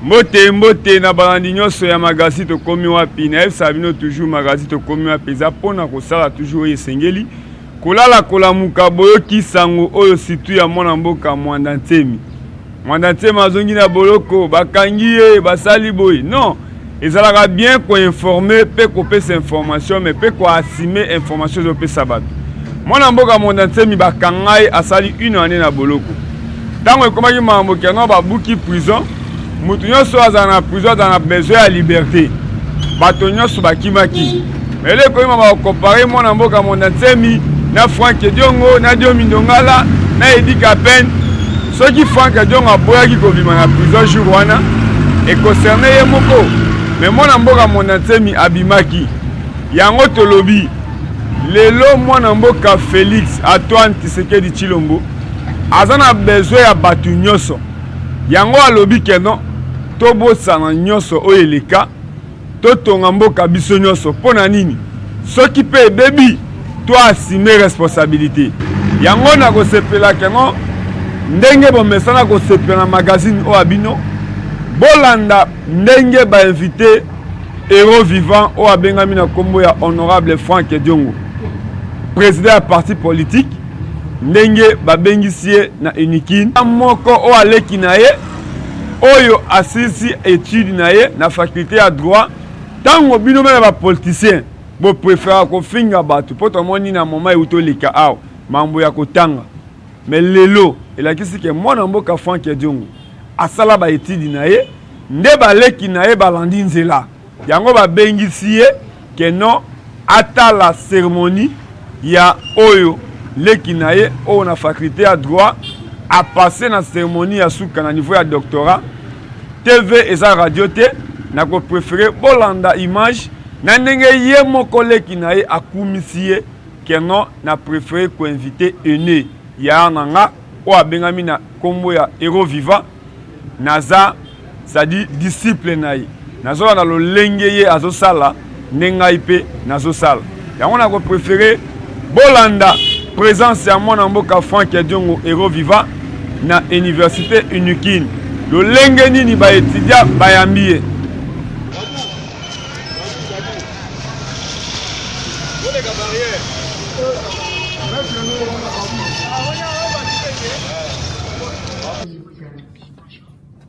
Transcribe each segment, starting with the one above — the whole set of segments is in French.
Mbote na balandi nyonso ya magazine to komi wapi na sabino toujours magazine to komi wapi za pona ko sala toujours esengeli kolala kolamuka boyoki sango oyo situ ya mwana mboka Mwanda Ntemi azongi na boloko bakangiye basali boy non ezalaka bien ko informer pe ko pesa information mais pe ko assumer information zo pesa bato mwana mboka Mwanda Ntemi bakangai asali une année na boloko tango ekomaki mambo keno babuki prison mutu nyonso aza na prison dans la besoin ya liberté bato nyonso bakimaki mais le koyima ba comparer mwana mboka Mwanda Ntemi na Frank Diongo na Diomi Ndongala na Edi Kapen soki Frank Diongo aboyaki kobima na prison jour wana et concerné ye moko mais mwana mboka Mwanda Ntemi abimaki yango tolobi lelo mwana mboka Félix Antoine Tshisekedi Tshilombo aza na besoin ya batu nyonso yango alobi keno tobosana nyonso oyo eleka totonga mboka biso nyonso pona nini soki pe ebebi to assumer responsabilité yango na kosepela keno ndenge bomesana kosepela na magazine o abino bolanda ndenge ba invité héros vivant o abengami na kombo ya honorable Frank Diongo président ya parti politique ndenge babengisie na unikin moko o aleki na ye oyo asisi étude na ye na faculté ya droit tango bino mena ba politicien bo préférer ko finga bato poto moni na moma euto leka aw mambo ya kotanga mais lelo elakisi ke mwana mboka Frank Diongo asala ba étude na ye nde baleki na ye balandi nzela yango babengisie ke non ata la cérémonie ya oyo leki na ye oyo na faculté ya droit a passé na cérémonie ya suka na niveau ya doctorat TV eza radio te na ko préférer bolanda image na ndenge ye moko leki na ye akumisi ye keno na préféré ko inviter ene ya nanga o abengami na kombo ya héros vivant naza c'est-à-dire disciple na ye nazo na lolenge ye azosala nenga ipe nazo sala yango na ko préférer bolanda présence ya mwana mboka Frank Diongo héros vivant na université Unikin le lenge nini ba étudia bayambiye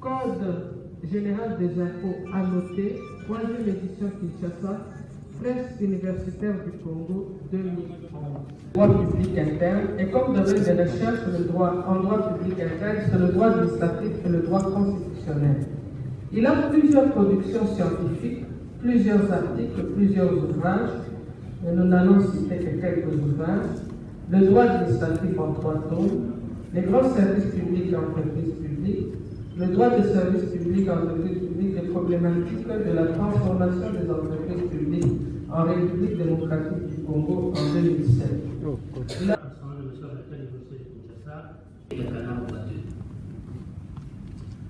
Code général des impôts annoté, 3e édition Kinshasa, Presse universitaire du Congo 2011. Droit public interne, et comme domaine de recherche, le droit en droit public interne, c'est le droit administratif et le droit constitutionnel. Il a plusieurs productions scientifiques, plusieurs articles, plusieurs ouvrages, et nous n'allons citer que quelques ouvrages. Le droit administratif en 3 tomes, les grands services publics et entreprises publiques, le droit des services publics et entreprises publiques, les problématiques de la transformation des entreprises publiques en République démocratique du Congo en 2007.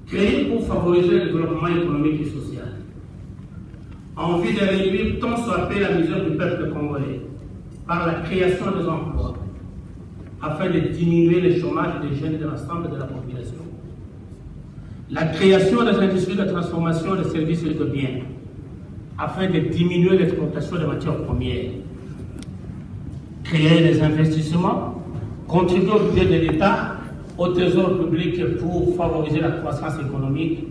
Créé pour favoriser le développement économique et social, en vue de réduire tant soit peu la misère du peuple congolais par la création des emplois, afin de diminuer le chômage des jeunes de l'ensemble de la population. La création des industries de transformation des services et de biens, afin de diminuer l'exploitation des matières premières. Créer des investissements, contribuer au budget de l'État, au trésor public pour favoriser la croissance économique,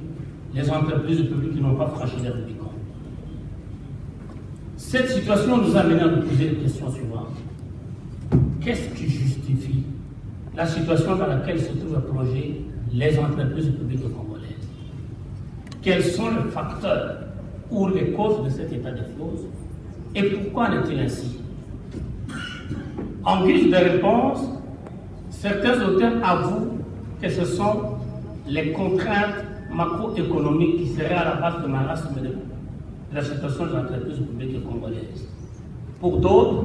les entreprises publiques qui n'ont pas franchi le Rubicon. Cette situation nous a amené à nous poser les questions suivantes. Qu'est-ce qui justifie la situation dans laquelle se trouvent plongées les entreprises publiques congolaises? Quels sont les facteurs ou les causes de cet état de choses et pourquoi en est-il ainsi? En guise de réponse, certains auteurs avouent que ce sont les contraintes macroéconomiques qui seraient à la base de marasme de la situation des entreprises publiques congolaises. Pour d'autres,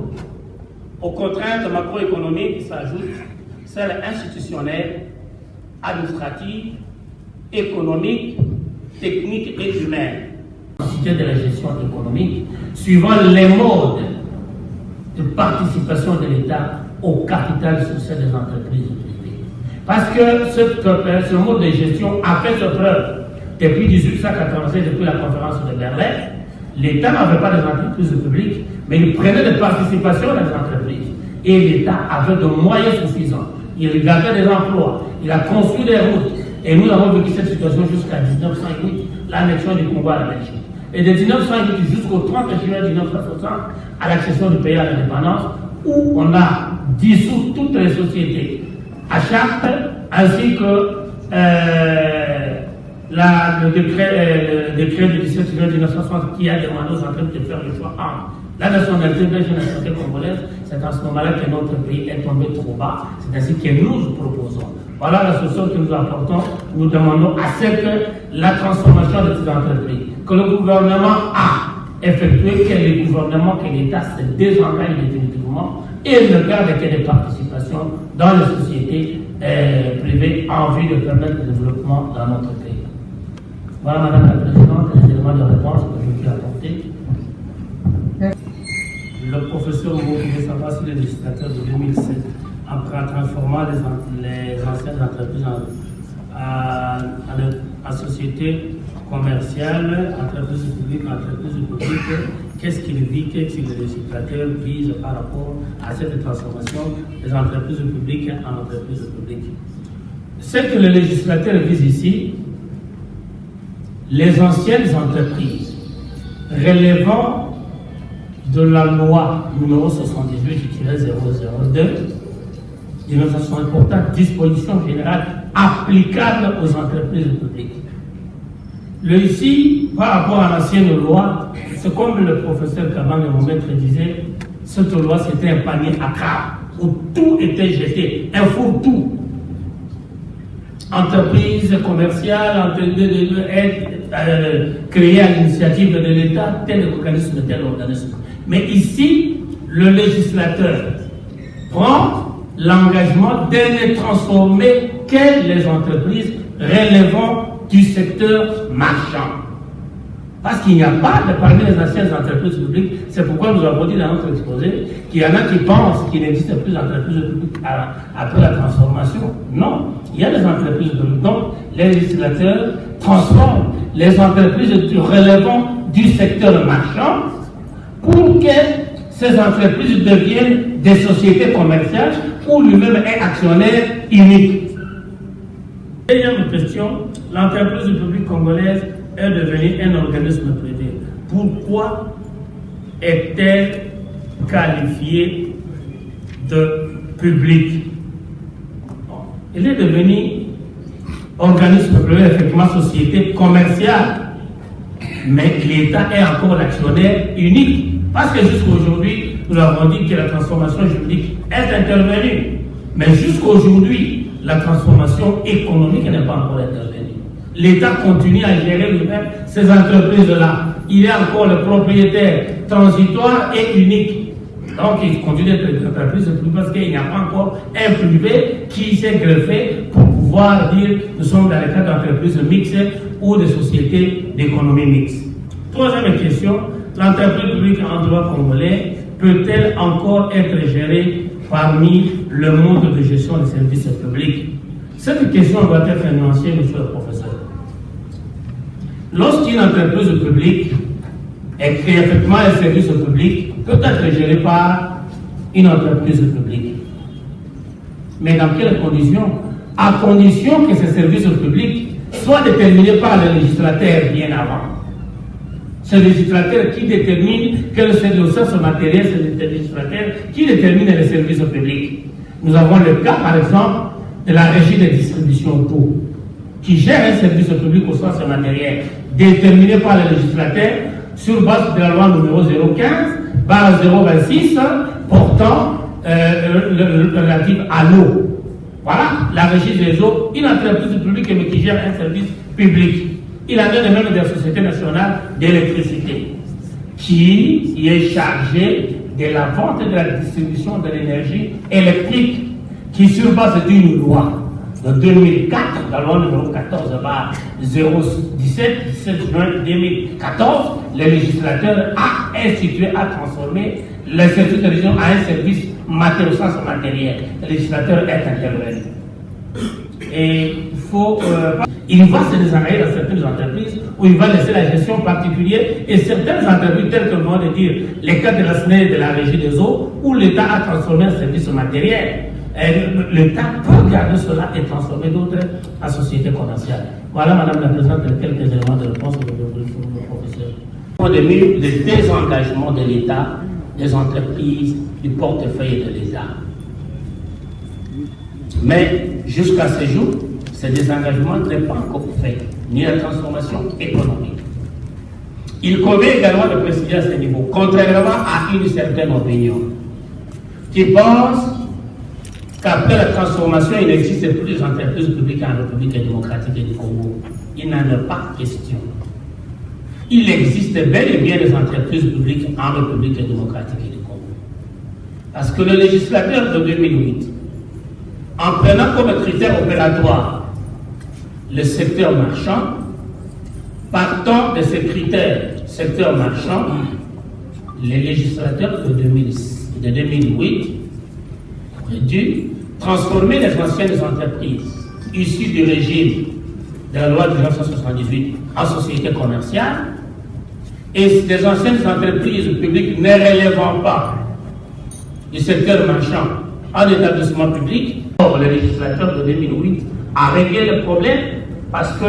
aux contraintes macroéconomiques s'ajoutent celles institutionnelles, administratives, économiques, techniques et humaines. De la gestion économique, suivant les modes de participation de l'État au capital social des entreprises privées. Parce que ce mode de gestion a fait ses preuves depuis 1896, depuis la conférence de Berlin, l'État n'avait pas des entreprises publiques, mais il prenait des participations dans les entreprises. Et l'État avait de moyens suffisants. Il gardait des emplois, il a construit des routes. Et nous avons vécu cette situation jusqu'à 1908, l'annexion du Congo à la Belgique. Et de 1908 jusqu'au 30 juillet 1960, à l'accession du pays à l'indépendance, où on a dissous toutes les sociétés à charte, ainsi que le décret du 17 juillet 1960 qui a demandé aux entreprises de faire le choix entre la nationalité belge et la nationalité congolaise. C'est à ce moment-là que notre pays est tombé trop bas. C'est ainsi que nous proposons. Voilà la solution que nous apportons. Nous demandons à ce que la transformation de ces entreprises, que le gouvernement a effectué, que le gouvernement, que l'État se désengage définitivement et ne garde que des participations dans les sociétés privées en vue de permettre le développement dans notre pays. Voilà, Madame la Présidente, les éléments de réponse que je puis apporter. Le professeur Mo voulait savoir si le législateur de 2007, en transformant les anciennes entreprises en sociétés commerciales, entreprises publiques, qu'est-ce qu'il vit, qu'est-ce que le législateur vise par rapport à cette transformation des entreprises publiques en entreprises publiques. Ce que le législateur vise ici, les anciennes entreprises relevant de la loi numéro 78-002 de 1960 disposition générale applicable aux entreprises publiques. Ici, par rapport à l'ancienne loi, c'est comme le professeur Kabang, mon maître, disait, cette loi c'était un panier à crabes où tout était jeté, un fourre-tout. Entreprise commerciale, créée à l'initiative de l'État, tel organisme, tel organisme. Mais ici, le législateur prend l'engagement de ne transformer que les entreprises relevant du secteur marchand. Parce qu'il n'y a pas de parmi les anciennes entreprises publiques, c'est pourquoi nous avons dit dans notre exposé qu'il y en a qui pensent qu'il n'existe plus d'entreprises publiques après la transformation. Non, il y a des entreprises publiques. Donc, les législateurs transforment les entreprises relevant du secteur marchand pour que ces entreprises deviennent des sociétés commerciales où lui-même est actionnaire unique. Deuxième question, l'entreprise publique congolaise est devenue un organisme privé. Pourquoi est-elle qualifiée de publique? Elle est devenue organisme privé, effectivement société commerciale. Mais l'État est encore l'actionnaire unique. Parce que jusqu'aujourd'hui, nous avons dit que la transformation juridique est intervenue. Mais jusqu'aujourd'hui, la transformation économique n'est pas encore intervenue. L'État continue à gérer lui-même ces entreprises-là. Il est encore le propriétaire transitoire et unique. Donc il continue d'être une entreprise parce qu'il n'y a pas encore un privé qui s'est greffé pour pouvoir dire nous sommes dans le cadre d'entreprises mixtes ou de sociétés d'économie mixte. Troisième question, l'entreprise publique en droit congolais peut-elle encore être gérée parmi le monde de gestion des services publics? Cette question doit être nuancée, monsieur le professeur. Lorsqu'une entreprise publique est créée effectivement un service public, peut être géré par une entreprise publique. Mais dans quelles conditions? À condition que ce service public soit déterminé par le législateur bien avant. C'est le législateur qui détermine quel est le sens matériel, c'est le législateur qui détermine les services publics. Nous avons le cas, par exemple, de la régie de distribution d'eau, qui gère un service public au sens matériel, déterminé par le législateur sur base de la loi numéro 015/026 portant relative à l'eau. Voilà, la régie des eaux, une entreprise publique mais qui gère un service public. Il en est de même de la Société nationale d'électricité, qui est chargée de la vente et de la distribution de l'énergie électrique, qui sur base d'une loi de 2004, la loi numéro 14/017 juin 2014, le législateur a institué, a transformé le service de région en un service matériel au sens matériel. Le législateur est intervenu. Et il il va se désengager dans certaines entreprises où il va laisser la gestion particulière et certaines entreprises telles que vont le dire les cas de la SNED de la régie des eaux où l'État a transformé un service matériel. L'État peut garder cela et transformer d'autres en sociétés commerciales. Voilà, Madame la Présidente, quelques éléments de réponse au professeur. Au début, le désengagement de l'État, des entreprises, du portefeuille de l'État. Mais jusqu'à ce jour, ce désengagement n'est pas encore fait, ni la transformation économique. Il convient également de préciser à ce niveau, contrairement à une certaine opinion, qui pense qu'après la transformation, il n'existe plus d'entreprises publiques en République démocratique du Congo. Il n'en est pas question. Il existe bel et bien des entreprises publiques en République démocratique du Congo. Parce que le législateur de 2008, en prenant comme critère opératoire le secteur marchand, partant de ces critères secteur marchand, les législateurs de 2008 auraient dû transformer les anciennes entreprises issues du régime de la loi de 1978 en sociétés commerciales et des anciennes entreprises publiques ne relevant pas du secteur marchand en établissement public. Or, le législateur de 2008 a réglé le problème parce que,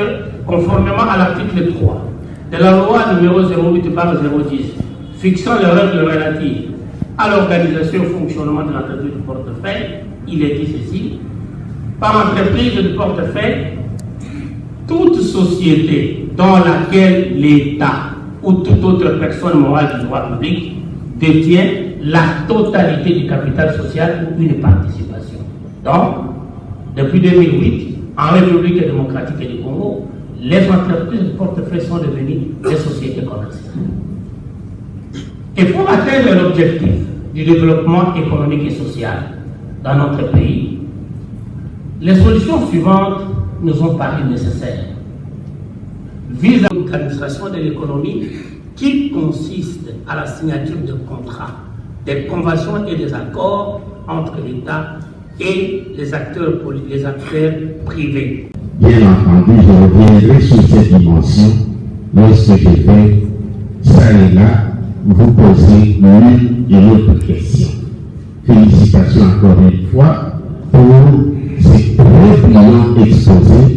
conformément à l'article 3 de la loi numéro 08/010 fixant les règles relatives à l'organisation et au fonctionnement de l'entreprise du portefeuille, il est dit ceci: par entreprise du portefeuille, toute société dans laquelle l'État ou toute autre personne morale du droit public détient la totalité du capital social ou une participation. Donc, depuis 2008, en République démocratique du Congo, les entreprises du portefeuille sont devenues des sociétés commerciales. Et pour atteindre l'objectif du développement économique et social dans notre pays, les solutions suivantes nous ont paru nécessaires. Vise à l'organisation de l'économie qui consiste à la signature de contrats, des conventions et des accords entre l'État et les acteurs privés. Bien entendu, je reviendrai sur cette dimension lorsque je vais, ça et là, vous poser l'une et l'autre question. Félicitations encore une fois pour ces très brillants exposés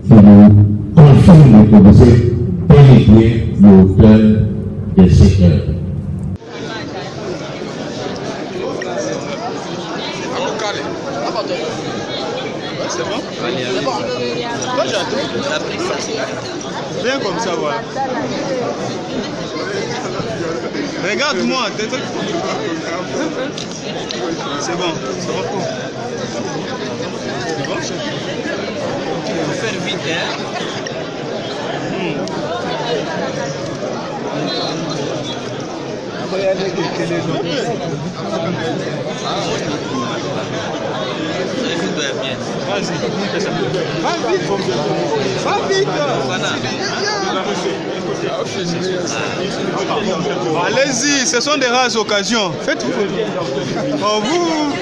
qui nous confirment que vous êtes bel et bien l'auteur de cette œuvre. C'est bon? C'est bon. Moi j'attends. Viens comme ça, voilà. Regarde-moi, t'es toi. C'est bon, c'est bon. C'est bon, chef. On va faire vite, hein? Allez-y, ce sont des rares occasions. Faites-vous. Oh, vous.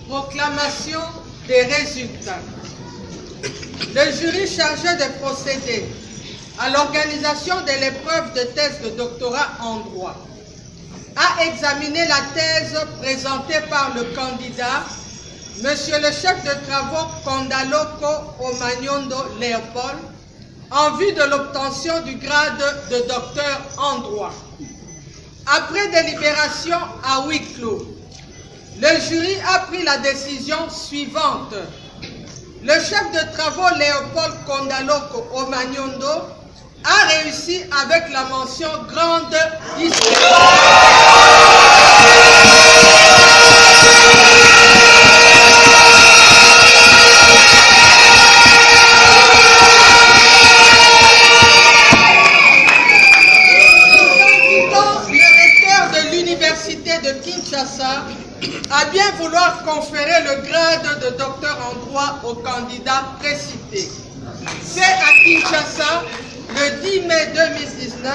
Proclamation des résultats. Le jury chargé de procéder à l'organisation de l'épreuve de thèse de doctorat en droit a examiné la thèse présentée par le candidat, Monsieur le chef de travaux Kondaloko Omanyondo Léopold, en vue de l'obtention du grade de docteur en droit. Après délibération à huis clos, le jury a pris la décision suivante. Le chef de travaux Léopold Kondaloko Omanyondo a réussi avec la mention grande distinction. De Kinshasa a bien vouloir conférer le grade de docteur en droit au candidat précité. C'est à Kinshasa, le 10 mai 2019,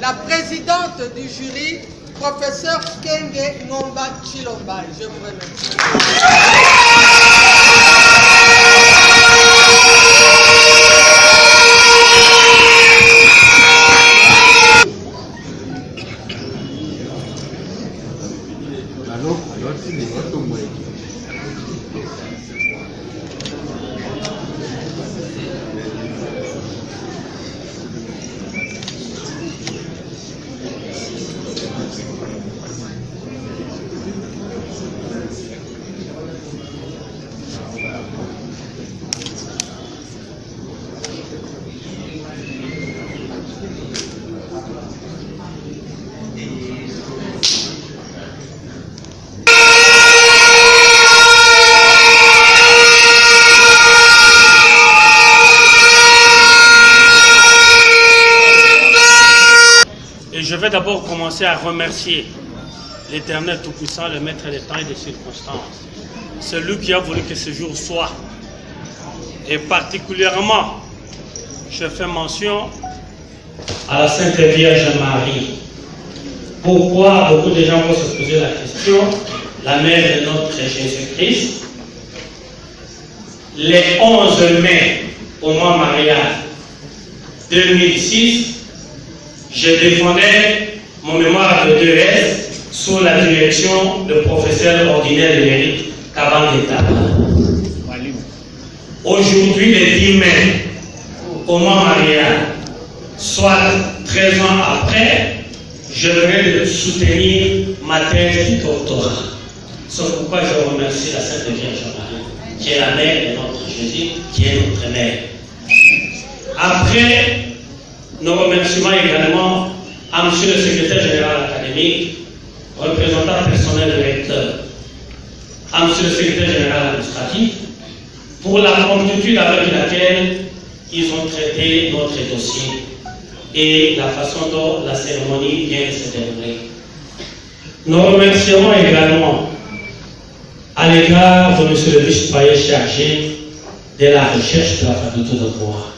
la présidente du jury, professeur Kenge Ngomba Chilombai. Je vous remercie. Je vais d'abord commencer à remercier l'Éternel Tout-Puissant, le Maître des temps et des circonstances, celui qui a voulu que ce jour soit. Et particulièrement, je fais mention à la Sainte Vierge Marie. Pourquoi beaucoup de gens vont se poser la question, la mère de notre Jésus-Christ, les 11 mai, au mois mariage 2006, je défendais mon mémoire de 2S sous la direction du professeur ordinaire émérite Kabangeta. Aujourd'hui, le 10 mai, au mois mariage, soit 13 ans après, je venais de soutenir ma thèse du doctorat. C'est pourquoi je remercie la Sainte Vierge Marie, qui est la mère de notre Jésus, qui est notre mère. Après, nos remerciements également à M. le secrétaire général académique, représentant personnel de recteur, à M. le secrétaire général administratif, pour la promptitude avec laquelle ils ont traité notre dossier et la façon dont la cérémonie vient de se dérouler. Nos remerciements également à l'égard de M. le vice-payer chargé de la recherche de la faculté de droit,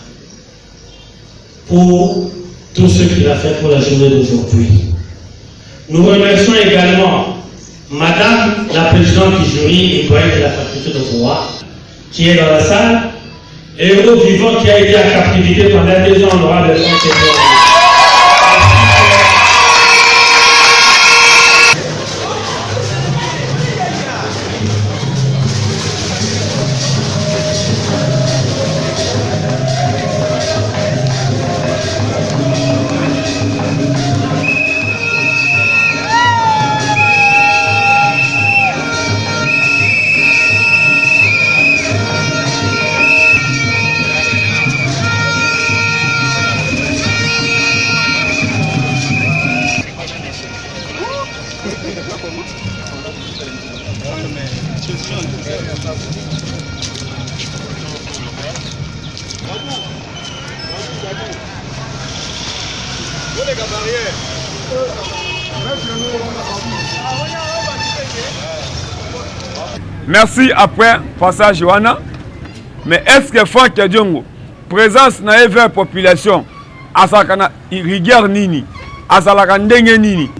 pour tout ce qu'il a fait pour la journée d'aujourd'hui. Nous remercions également Madame la présidente du jury et doyenne de la faculté de droit, qui est dans la salle, et héros vivant qui a été en captivité pendant 2 ans, honorable de son Merci après passage Johanna. Mais est-ce que Franck Diongo, présence na la population, asakana rigueur nini, asalaka ndenge nini,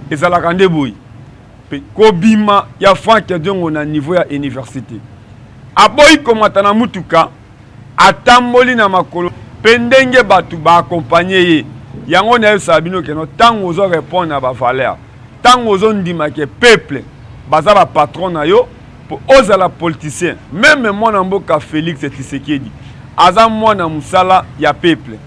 esalaka ndeboyi. Pe kobima ya Franck Diongo na niveau ya université. Aboyi komata na mutuka, atamboli na makolo, pendenge batu ba accompagner ye. Yango na sabino ke no tango ozo répondre na ba valeur. Tango ozo ndima ke peuple, baza ba patron na yo. Ozala politicien, même moi Mboka Félix Tshisekedi, aza mwana musala ya peuple.